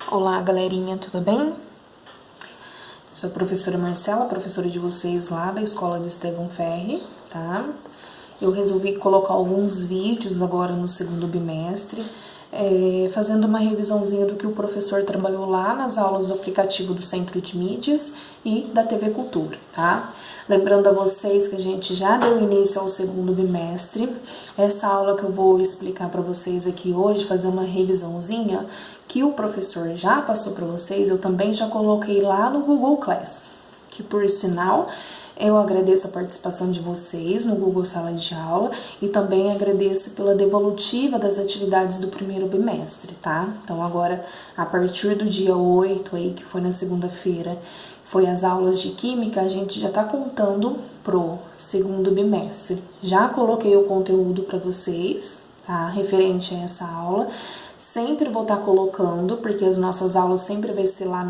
Olá, galerinha, tudo bem? Sou a professora Marcela, professora de vocês lá da Escola do Estevão Ferri, tá? Eu resolvi colocar alguns vídeos agora no segundo bimestre, fazendo uma revisãozinha do que o professor trabalhou lá nas aulas do aplicativo do Centro de Mídias e da TV Cultura, tá? Lembrando a vocês que a gente já deu início ao segundo bimestre. Essa aula que eu vou explicar para vocês aqui hoje, fazer uma revisãozinha, que o professor já passou para vocês, eu também já coloquei lá no Google Class, que por sinal eu agradeço a participação de vocês no Google Sala de Aula e também agradeço pela devolutiva das atividades do primeiro bimestre, tá? Então agora, a partir do dia 8 aí, que foi na segunda-feira, foi as aulas de Química, a gente já tá contando pro segundo bimestre. Já coloquei o conteúdo para vocês, tá? Referente a essa aula. Sempre vou estar colocando, porque as nossas aulas sempre vai ser lá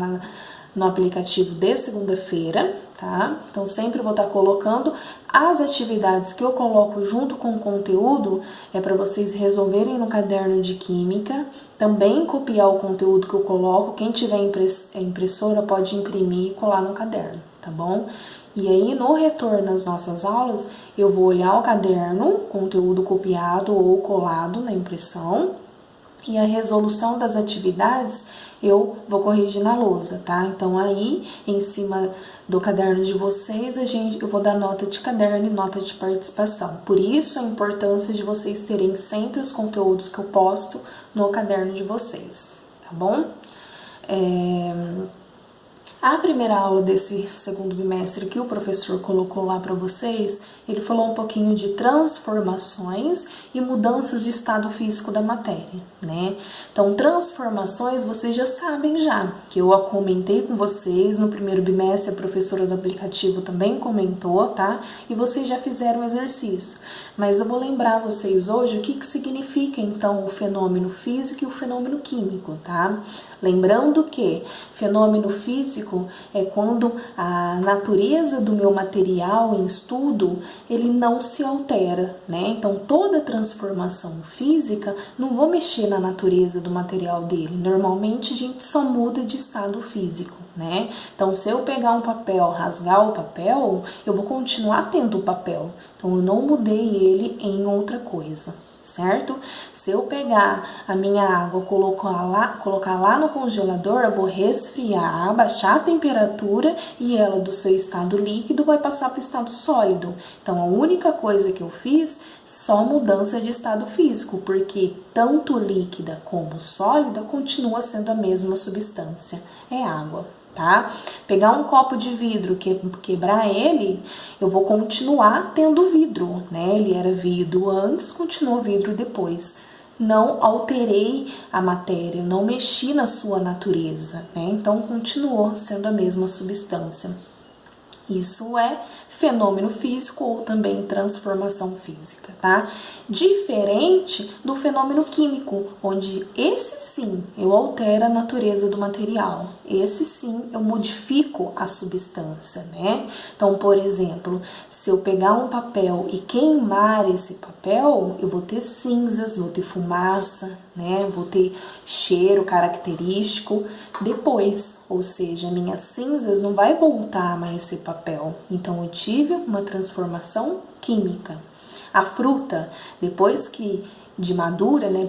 no aplicativo de segunda-feira, tá? Então, sempre vou estar colocando as atividades que eu coloco junto com o conteúdo, para vocês resolverem no caderno de Química, também copiar o conteúdo que eu coloco, quem tiver impressora pode imprimir e colar no caderno, tá bom? E aí, no retorno das nossas aulas, eu vou olhar o caderno, conteúdo copiado ou colado na impressão, e a resolução das atividades eu vou corrigir na lousa, tá? Então, aí, em cima do caderno de vocês, eu vou dar nota de caderno e nota de participação. Por isso, a importância de vocês terem sempre os conteúdos que eu posto no caderno de vocês, tá bom? A primeira aula desse segundo bimestre que o professor colocou lá para vocês, ele falou um pouquinho de transformações e mudanças de estado físico da matéria, né? Então, transformações vocês já sabem já, que eu comentei com vocês no primeiro bimestre, a professora do aplicativo também comentou, tá? E vocês já fizeram o exercício. Mas eu vou lembrar vocês hoje o que significa, então, o fenômeno físico e o fenômeno químico, tá? Lembrando que fenômeno físico é quando a natureza do meu material em estudo, ele não se altera, né? Então, toda transformação física, não vou mexer na natureza do material dele. Normalmente, a gente só muda de estado físico, né? Então, se eu pegar um papel, rasgar o papel, eu vou continuar tendo o papel. Então, eu não mudei ele em outra coisa, certo? Se eu pegar a minha água, colocar lá no congelador, eu vou resfriar, baixar a temperatura e ela do seu estado líquido vai passar para o estado sólido. Então, a única coisa que eu fiz, só mudança de estado físico, porque tanto líquida como sólida continua sendo a mesma substância, é água. Tá? Pegar um copo de vidro, quebrar ele, eu vou continuar tendo vidro, né? Ele era vidro antes, continuou vidro depois. Não alterei a matéria, não mexi na sua natureza, né? Então, continuou sendo a mesma substância. Isso é fenômeno físico ou também transformação física, tá? Diferente do fenômeno químico, onde esse sim eu altero a natureza do material, esse sim eu modifico a substância, né? Então, por exemplo, se eu pegar um papel e queimar esse papel, eu vou ter cinzas, vou ter fumaça, né? Vou ter cheiro característico depois, ou seja, minhas cinzas não vai voltar mais esse papel. Então, eu tive uma transformação química. A fruta, depois que de madura, né,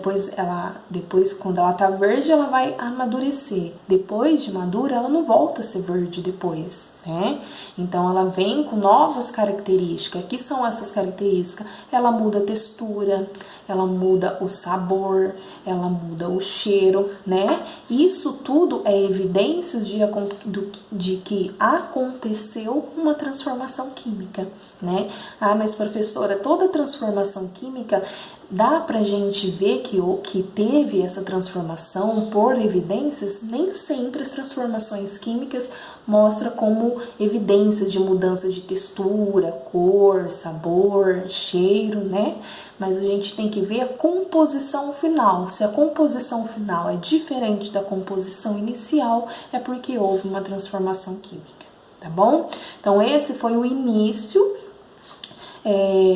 depois quando ela tá verde, ela vai amadurecer. Depois de madura, ela não volta a ser verde depois, né? Então, ela vem com novas características. Que são essas características? Ela muda a textura, ela muda o sabor, ela muda o cheiro, né? Isso tudo é evidências de que aconteceu uma transformação química, né? Ah, mas professora, toda transformação química dá pra gente ver que teve essa transformação por evidências? Nem sempre as transformações químicas mostram como evidências de mudança de textura, cor, sabor, cheiro, né? Mas a gente tem que ver a composição final. Se a composição final é diferente da composição inicial, é porque houve uma transformação química, tá bom? Então, esse foi o início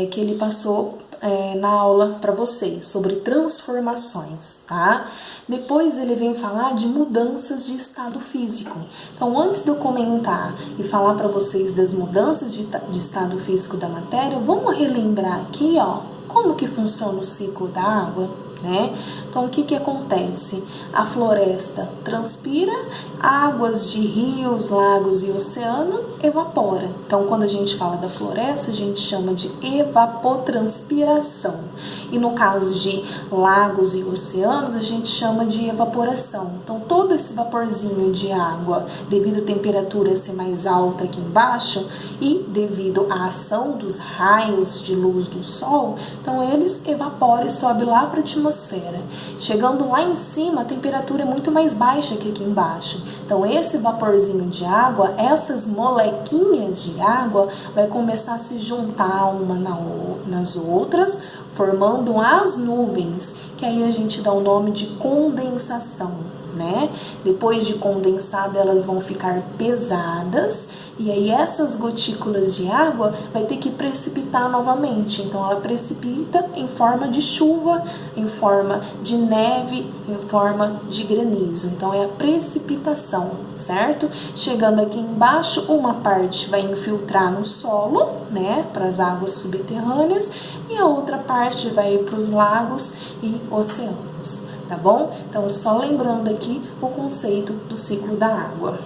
que ele passou na aula para vocês sobre transformações, tá? Depois ele vem falar de mudanças de estado físico. Então, antes de eu comentar e falar para vocês das mudanças de estado físico da matéria, vamos relembrar aqui, ó, como que funciona o ciclo da água, né? Então, o que que acontece? A floresta transpira, águas de rios, lagos e oceano evapora. Então, quando a gente fala da floresta, a gente chama de evapotranspiração. E no caso de lagos e oceanos, a gente chama de evaporação. Então, todo esse vaporzinho de água, devido à temperatura ser mais alta aqui embaixo e devido à ação dos raios de luz do sol, então eles evaporam e sobem lá para a atmosfera. Chegando lá em cima, a temperatura é muito mais baixa que aqui embaixo. Então, esse vaporzinho de água, essas molequinhas de água, vai começar a se juntar uma nas outras, formando as nuvens, que aí a gente dá o nome de condensação, né? Depois de condensada, elas vão ficar pesadas, e aí essas gotículas de água vai ter que precipitar novamente. Então, ela precipita em forma de chuva, em forma de neve, em forma de granizo. Então, é a precipitação, certo? Chegando aqui embaixo, uma parte vai infiltrar no solo, né, para as águas subterrâneas, e a outra parte vai para os lagos e oceanos, tá bom? Então, só lembrando aqui o conceito do ciclo da água.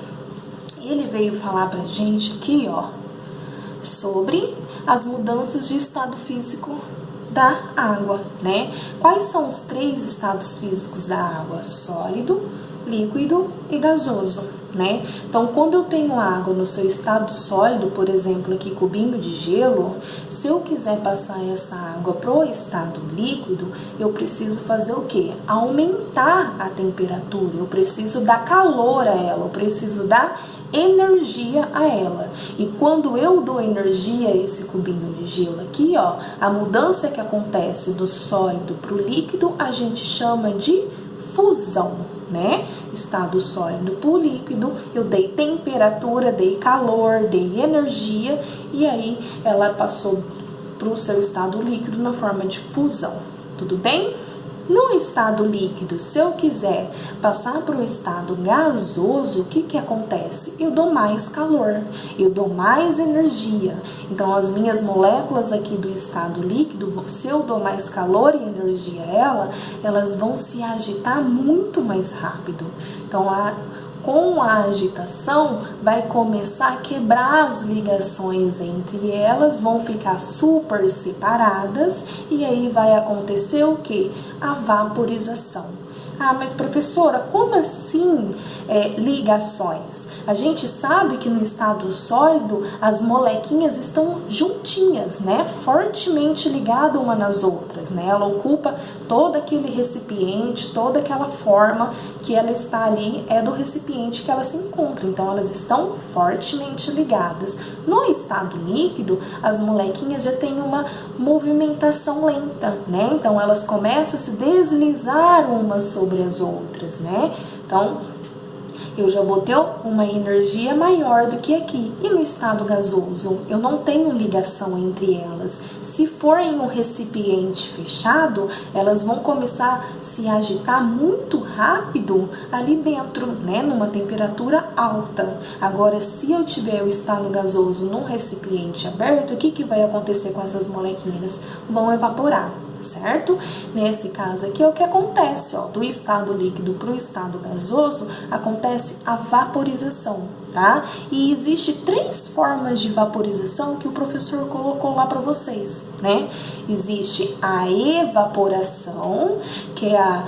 Ele veio falar pra gente aqui, ó, sobre as mudanças de estado físico da água, né? Quais são os 3 estados físicos da água? Sólido, líquido e gasoso, né? Então, quando eu tenho água no seu estado sólido, por exemplo, aqui cubinho de gelo, se eu quiser passar essa água pro estado líquido, eu preciso fazer o quê? Aumentar a temperatura, eu preciso dar calor a ela, eu preciso dar energia a ela. E quando eu dou energia a esse cubinho de gelo aqui, ó, a mudança que acontece do sólido para o líquido, a gente chama de fusão, né? Estado sólido para o líquido, eu dei temperatura, dei calor, dei energia, e aí ela passou para o seu estado líquido na forma de fusão. Tudo bem? No estado líquido, se eu quiser passar para o estado gasoso, o que que acontece? Eu dou mais calor, eu dou mais energia. Então, as minhas moléculas aqui do estado líquido, se eu dou mais calor e energia a elas vão se agitar muito mais rápido. Então, com a agitação, vai começar a quebrar as ligações entre elas, vão ficar super separadas, e aí vai acontecer o quê? A vaporização. Ah, mas professora, como assim ligações? A gente sabe que no estado sólido as molequinhas estão juntinhas, né? Fortemente ligadas uma nas outras, né? Ela ocupa todo aquele recipiente, toda aquela forma que ela está ali é do recipiente que ela se encontra. Então, elas estão fortemente ligadas. No estado líquido, as molequinhas já têm uma movimentação lenta, né? Então, elas começam a se deslizar umas sobre as outras, né? Então, eu já vou ter uma energia maior do que aqui. E no estado gasoso, eu não tenho ligação entre elas. Se for em um recipiente fechado, elas vão começar a se agitar muito rápido ali dentro, né? Numa temperatura alta. Agora, se eu tiver o estado gasoso num recipiente aberto, o que que vai acontecer com essas molequinhas? Vão evaporar, certo? Nesse caso aqui é o que acontece, ó, do estado líquido para o estado gasoso, acontece a vaporização, tá? E existe 3 formas de vaporização que o professor colocou lá para vocês, né? Existe a evaporação, que é a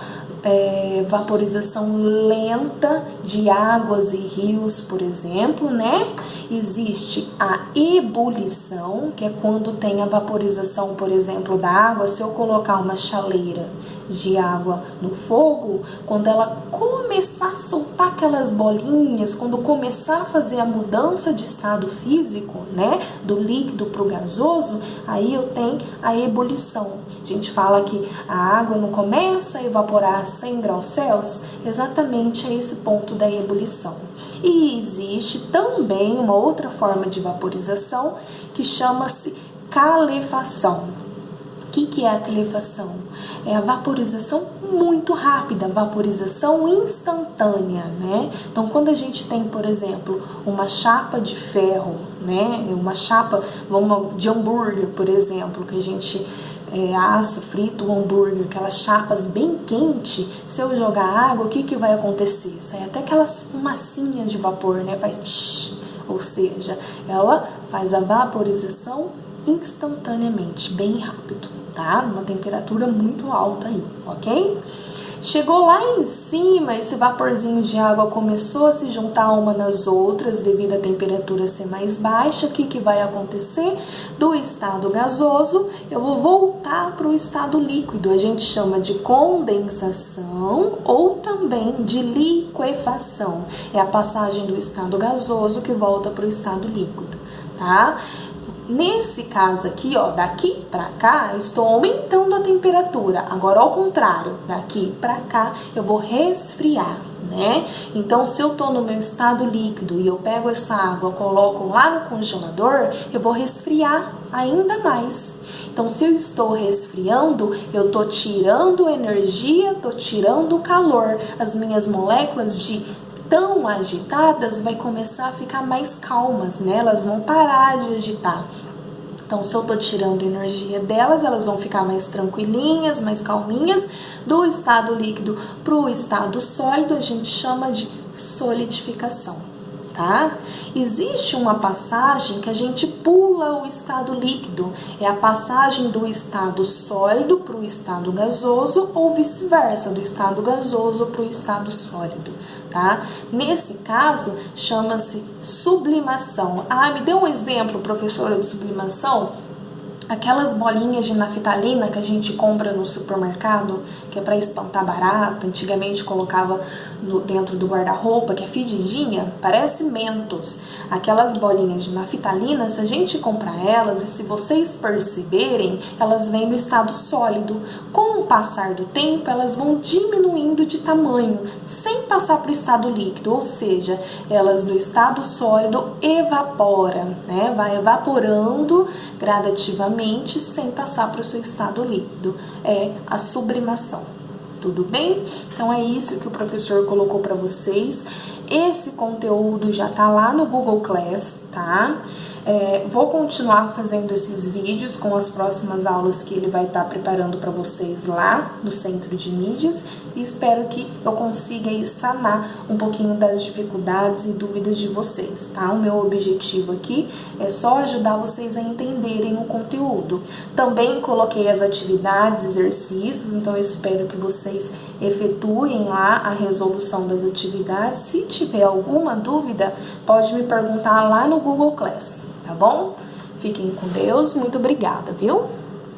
vaporização lenta de águas e rios, por exemplo, né? Existe a ebulição, que é quando tem a vaporização, por exemplo, da água. Se eu colocar uma chaleira de água no fogo, quando ela começar a soltar aquelas bolinhas, quando começar a fazer a mudança de estado físico, né, do líquido para o gasoso, aí eu tenho a ebulição. A gente fala que a água não começa a evaporar a 100 graus Celsius, exatamente a esse ponto da ebulição. E existe também uma outra forma de vaporização que chama-se calefação. O que é a calefação? É a vaporização muito rápida, vaporização instantânea, né? Então, quando a gente tem, por exemplo, uma chapa de ferro, né? Uma chapa de hambúrguer, por exemplo, que a gente assa, frita o hambúrguer, aquelas chapas bem quentes, se eu jogar água, o que vai acontecer? Sai até aquelas fumacinhas de vapor, né? Faz tsh, ou seja, ela faz a vaporização instantaneamente, bem rápido, tá? Uma temperatura muito alta aí, ok? Chegou lá em cima, esse vaporzinho de água começou a se juntar uma nas outras devido à temperatura ser mais baixa. O que vai acontecer? Do estado gasoso, eu vou voltar para o estado líquido. A gente chama de condensação ou também de liquefação. É a passagem do estado gasoso que volta para o estado líquido, tá? Nesse caso aqui, ó, daqui pra cá, estou aumentando a temperatura. Agora, ao contrário, daqui pra cá, eu vou resfriar, né? Então, se eu tô no meu estado líquido e eu pego essa água, coloco lá no congelador, eu vou resfriar ainda mais. Então, se eu estou resfriando, eu tô tirando energia, tô tirando calor. As minhas moléculas de tão agitadas vai começar a ficar mais calmas, né? Elas vão parar de agitar. Então, se eu tô tirando energia delas, elas vão ficar mais tranquilinhas, mais calminhas. Do estado líquido para o estado sólido, a gente chama de solidificação, tá? Existe uma passagem que a gente pula o estado líquido, é a passagem do estado sólido para o estado gasoso ou vice-versa, do estado gasoso para o estado sólido, tá? Nesse caso, chama-se sublimação. Ah, me dê um exemplo, professora, de sublimação. Aquelas bolinhas de naftalina que a gente compra no supermercado, que é para espantar barata, antigamente colocava dentro do guarda-roupa, que é fedidinha, parece Mentos. Aquelas bolinhas de naftalina, se a gente comprar elas, e se vocês perceberem, elas vêm no estado sólido. Com o passar do tempo, elas vão diminuindo de tamanho, sem passar para o estado líquido, ou seja, elas no estado sólido evaporam, né? Vai evaporando gradativamente, sem passar para o seu estado líquido. É a sublimação. Tudo bem? Então é isso que o professor colocou para vocês. Esse conteúdo já tá lá no Google Class, tá? Vou continuar fazendo esses vídeos com as próximas aulas que ele vai estar preparando para vocês lá no Centro de Mídias e espero que eu consiga aí sanar um pouquinho das dificuldades e dúvidas de vocês, tá? O meu objetivo aqui é só ajudar vocês a entenderem o conteúdo. Também coloquei as atividades, exercícios, então eu espero que vocês efetuem lá a resolução das atividades. Se tiver alguma dúvida, pode me perguntar lá no Google Class, tá bom? Fiquem com Deus, muito obrigada, viu?